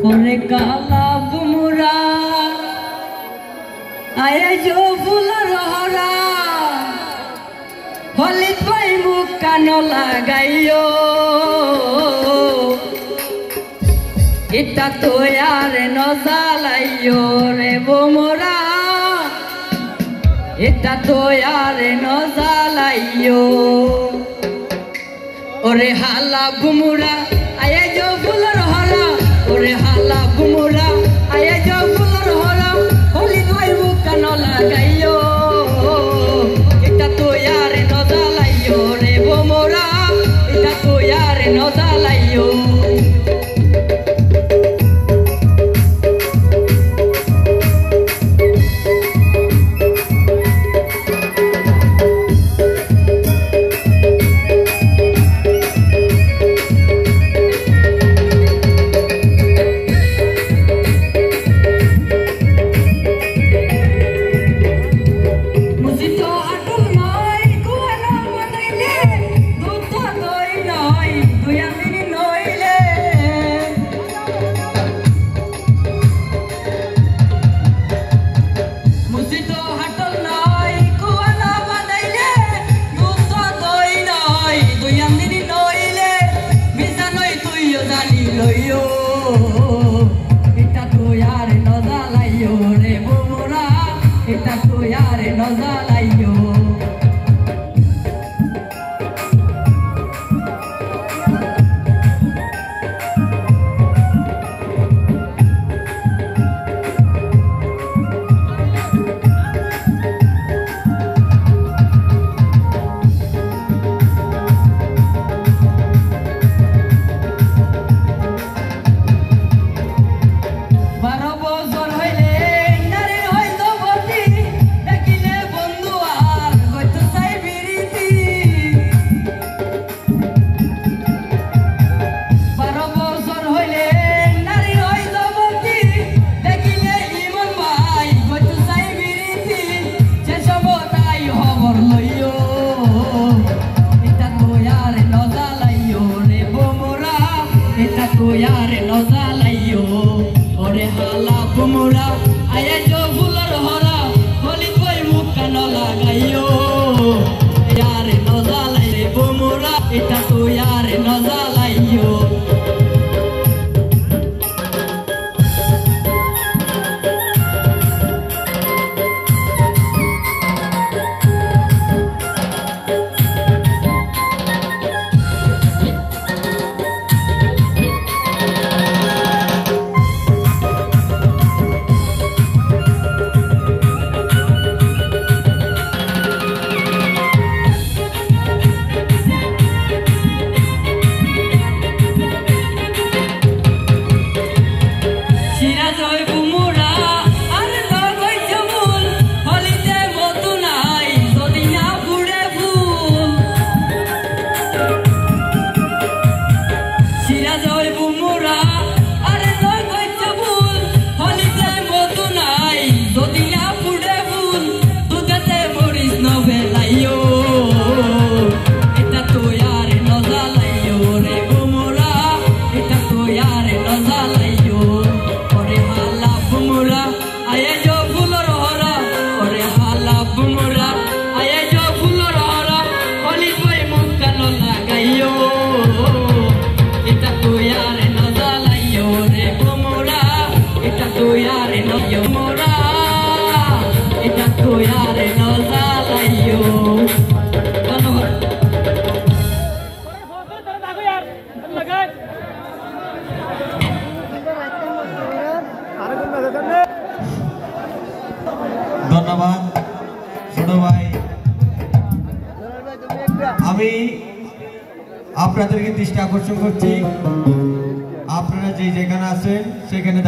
ओरे काला बुमुरा आए जो फुलर हरा होली पाई मुख कान लगाइयो इता तो यार न जालाइयो रे बुमुरा इता तो यार न जालाइयो ओरे हाला बुमुरा आए जो फुलर हरा ओरे हाला बुमुरा आया जो फुलर हरा होली भाई मुख कान लगाइयो इता तो यार न जालाइयो रे बुमुरा इता तो यार न जालाइयो इता तो यार न जालाइयो रे बुमुरा इता तो यार न जालाइयो यार न जालाइयो ओरे हाला बुमुरा आया जो फुलर हरा होली कोई मुख कान लगाइयो यार न जालाइयो बुमुरा इता तो यार न जालाइयो ধন্যবাদ ছোট ভাই। আমি আপনাদেরকে দৃষ্টি আকর্ষণ করছি, আপনারা যেখানে আছেন সেখানে